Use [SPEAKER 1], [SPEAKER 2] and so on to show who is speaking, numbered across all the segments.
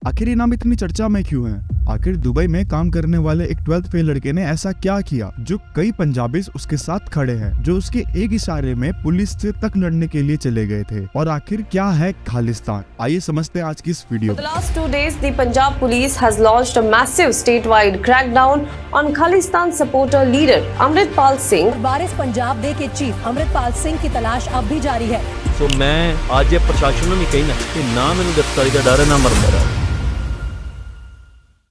[SPEAKER 1] आखिर ये नाम इतनी चर्चा में क्यों है? आखिर दुबई में काम करने वाले एक 12th फेल लड़के ने ऐसा क्या किया जो कई पंजाबीज उसके साथ खड़े हैं, जो उसके एक इशारे में पुलिस से तक लड़ने के लिए चले गए थे? और आखिर क्या है खालिस्तान? आइए समझते हैं आज की इस video.
[SPEAKER 2] For the last 2 days, the Punjab police has launched a massive statewide crackdown on Khalistan supporter leader Amritpal Singh.
[SPEAKER 3] Waris Punjab day के चीफ अमृतपाल सिंह की तलाश अब भी जारी है।
[SPEAKER 4] सो मैं आज प्रशासन ਨੂੰ ਨਹੀਂ ਕਹਿਣਾ ਕਿ ਨਾ ਮੈਨੂੰ ਗ੍ਰਿਫਤਾਰੀ ਦਾ ਡਰ ਹੈ ਨਾ ਮਰਨ ਦਾ ਡਰ।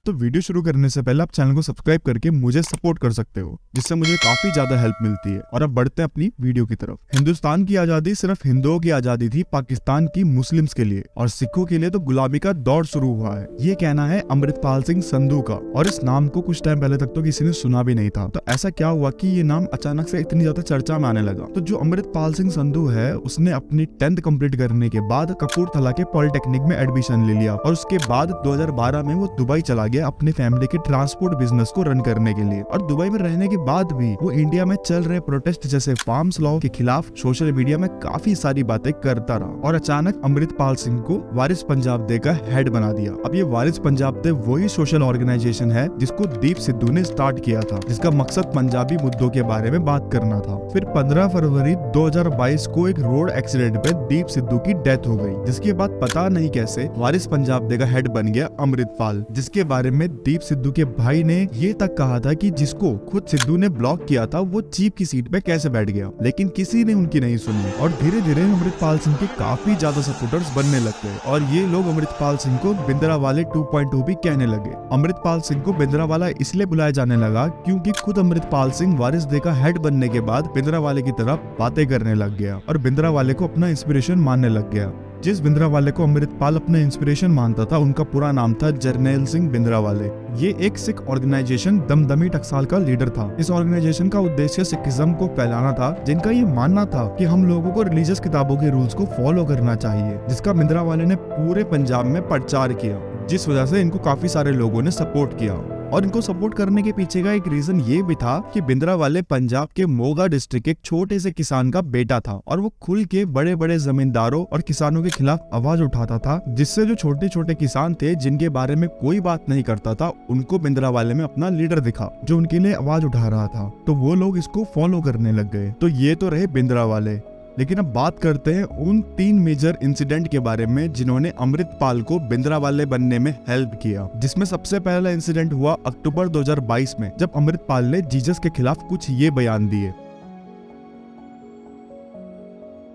[SPEAKER 1] तो वीडियो शुरू करने से पहले आप चैनल को सब्सक्राइब करके मुझे सपोर्ट कर सकते हो, जिससे मुझे काफी ज्यादा हेल्प मिलती है। और अब बढ़ते हैं अपनी वीडियो की तरफ। हिंदुस्तान की आजादी सिर्फ हिंदुओं की आजादी थी, पाकिस्तान की मुस्लिम्स के लिए और सिखों के लिए तो गुलामी का दौर शुरू हुआ है। ये कहना है अमृतपाल सिंह संधू का, और इस नाम को कुछ टाइम पहले तक तो किसी ने सुना भी नहीं था। तो ऐसा क्या हुआ कि ये नाम अचानक से इतनी ज्यादा चर्चा में आने लगा? तो जो अमृतपाल सिंह संधू है, उसने अपनी 10th कंप्लीट करने के बाद कपूरथला के पॉलिटेक्निक में एडमिशन ले लिया और उसके बाद 2012 में वो दुबई चला गया अपनी फैमिली के ट्रांसपोर्ट बिजनेस को रन करने के लिए। और दुबई में रहने के बाद भी वो इंडिया में चल रहे प्रोटेस्ट जैसे फार्म्स लॉ के खिलाफ सोशल मीडिया में काफी सारी बातें करता रहा। और अचानक अमृतपाल सिंह को वारिस पंजाब डे का हेड बना दिया। अब ये वारिस पंजाब डे वही सोशल ऑर्गेनाइजेशन है जिसको दीप सिद्धू ने स्टार्ट किया था, जिसका मकसद पंजाबी मुद्दों के बारे में बात करना था। फिर 15 फरवरी 2022 को एक रोड एक्सीडेंट पे दीप सिद्धू की डेथ हो गई, जिसके बाद पता नहीं कैसे वारिस पंजाब डे का हेड बन गया अमृतपाल, जिसके बारे में दीप सिद्धू के भाई ने ये तक कहा था कि जिसको खुद सिद्धू ने ब्लॉक किया था वो चीफ की सीट पे कैसे बैठ गया। लेकिन किसी ने उनकी नहीं सुनी और धीरे धीरे अमृतपाल सिंह के काफी ज्यादा सपोर्टर्स बनने लग गए और ये लोग अमृतपाल सिंह को भिंडरावाले 2.2 भी कहने लगे। अमृतपाल सिंह को भिंडरावाला इसलिए बुलाया जाने लगा क्योंकि खुद अमृतपाल सिंह वारिस डे का हेड बनने के बाद भिंडरावाले की तरफ बातें करने लग गया और भिंडरावाले को अपना इंस्पिरेशन मानने लग गया। जिस भिंडरावाले को अमृतपाल अपना इंस्पिरेशन मानता था, उनका पूरा नाम था जरनैल सिंह भिंडरावाले। ये एक सिख ऑर्गेनाइजेशन दमदमी टकसाल का लीडर था। इस ऑर्गेनाइजेशन का उद्देश्य सिखिज्म को फैलाना था, जिनका ये मानना था कि हम लोगों को रिलीजियस किताबों के रूल्स को फॉलो करना चाहिए, जिसका भिंडरावाले ने पूरे पंजाब में प्रचार किया, जिस वजह से इनको काफी सारे लोगों ने सपोर्ट किया। और इनको सपोर्ट करने के पीछे का एक रीजन ये भी था कि भिंडरावाले पंजाब के मोगा डिस्ट्रिक्ट के एक छोटे से किसान का बेटा था और वो खुल के बड़े बड़े जमींदारों और किसानों के खिलाफ आवाज उठाता था, जिससे जो छोटे छोटे किसान थे जिनके बारे में कोई बात नहीं करता था, उनको भिंडरावाले में अपना लीडर दिखा जो उनके लिए आवाज उठा रहा था। तो वो लोग इसको फॉलो करने लग गए। तो ये तो रहे भिंडरावाले। लेकिन अब बात करते हैं उन 3 मेजर इंसिडेंट के बारे में जिन्होंने अमृतपाल को भिंडरावाले बनने में हेल्प किया। जिसमें सबसे पहला इंसिडेंट हुआ अक्टूबर 2022 में, जब अमृतपाल ने जीसस के खिलाफ कुछ ये बयान दिए,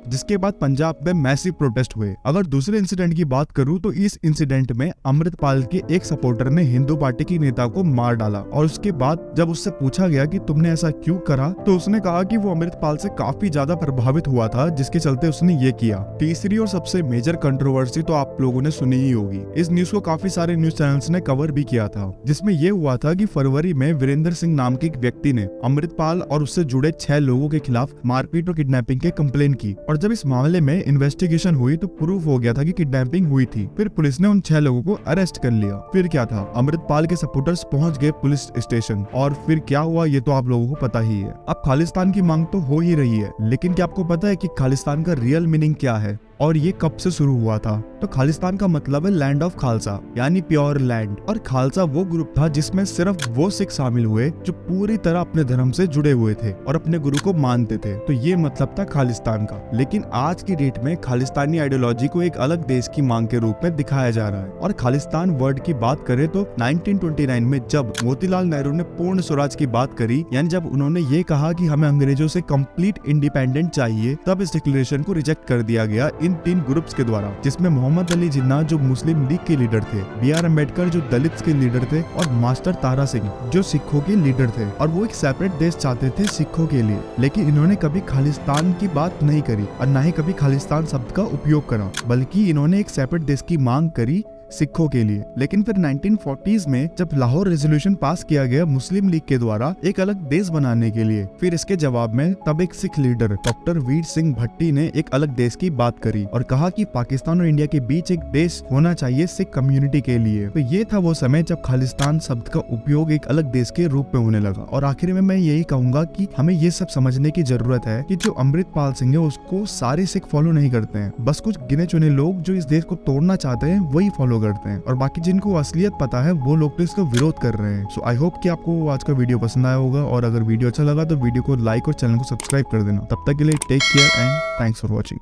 [SPEAKER 1] जिसके बाद पंजाब में मैसिव प्रोटेस्ट हुए। अगर दूसरे इंसिडेंट की बात करूं तो इस इंसिडेंट में अमृतपाल के एक सपोर्टर ने हिंदू पार्टी की नेता को मार डाला और उसके बाद जब उससे पूछा गया कि तुमने ऐसा क्यों करा, तो उसने कहा कि वो अमृतपाल से काफी ज्यादा प्रभावित हुआ था, जिसके चलते उसने ये किया। तीसरी और सबसे मेजर कंट्रोवर्सी तो आप लोगों ने सुनी ही होगी। इस न्यूज को काफी सारे न्यूज चैनल्स ने कवर भी किया था, जिसमें ये हुआ था कि फरवरी में वीरेंद्र सिंह नाम के एक व्यक्ति ने अमृतपाल और उससे जुड़े 6 लोगों के खिलाफ मारपीट और किडनैपिंग के कंप्लेन की। और जब इस मामले में इन्वेस्टिगेशन हुई तो प्रूफ हो गया था कि किडनैपिंग हुई थी। फिर पुलिस ने उन 6 लोगों को अरेस्ट कर लिया। फिर क्या था, अमृतपाल के सपोर्टर्स पहुंच गए पुलिस स्टेशन और फिर क्या हुआ ये तो आप लोगों को पता ही है। अब खालिस्तान की मांग तो हो ही रही है, लेकिन क्या आपको पता है कि खालिस्तान का रियल मीनिंग क्या है और ये कब से शुरू हुआ था? तो खालिस्तान का मतलब है लैंड ऑफ खालसा, यानी प्योर लैंड। और खालसा वो ग्रुप था जिसमें सिर्फ वो सिख शामिल हुए जो पूरी तरह अपने धर्म से जुड़े हुए थे और अपने गुरु को मानते थे। तो ये मतलब था खालिस्तान का। लेकिन आज की डेट में खालिस्तानी आइडियोलॉजी को एक अलग देश की मांग के रूप में दिखाया जा रहा है। और खालिस्तान वर्ड की बात करें तो 1929 में जब मोतीलाल नेहरू ने पूर्ण स्वराज की बात करी, यानी जब उन्होंने ये कहा कि हमें अंग्रेजों से कंप्लीट इंडिपेंडेंट चाहिए, तब इस डिक्लेरेशन को रिजेक्ट कर दिया गया इन 3 ग्रुप्स के द्वारा, जिसमें मोहम्मद अली जिन्ना जो मुस्लिम लीग के लीडर थे, B.R. अम्बेडकर जो दलित के लीडर थे और मास्टर तारा सिंह जो सिखों के लीडर थे। और वो एक सेपरेट देश चाहते थे सिखों के लिए, लेकिन इन्होंने कभी खालिस्तान की बात नहीं करी और न ही कभी खालिस्तान शब्द का उपयोग करा, बल्कि इन्होंने एक सेपरेट देश की मांग करी सिखों के लिए। लेकिन फिर 1940s में जब लाहौर रेजोल्यूशन पास किया गया मुस्लिम लीग के द्वारा एक अलग देश बनाने के लिए, फिर इसके जवाब में तब एक सिख लीडर डॉक्टर वीर सिंह भट्टी ने एक अलग देश की बात करी और कहा कि पाकिस्तान और इंडिया के बीच एक देश होना चाहिए सिख कम्युनिटी के लिए। तो ये था वो समय जब खालिस्तान शब्द का उपयोग एक अलग देश के रूप में होने लगा। और आखिर में मैं यही कहूंगा कि हमें ये सब समझने की जरूरत है कि जो अमृतपाल सिंह है उसको सारे सिख फॉलो नहीं करते हैं, बस कुछ गिने चुने लोग जो इस देश को तोड़ना चाहते हैं वही फॉलो करते हैं, और बाकी जिनको असलियत पता है वो लोग तो इसका विरोध कर रहे हैं। सो आई होप कि आपको आज का वीडियो पसंद आया होगा, और अगर वीडियो अच्छा लगा तो वीडियो को लाइक और चैनल को सब्सक्राइब कर देना। तब तक के लिए take care and thanks for watching.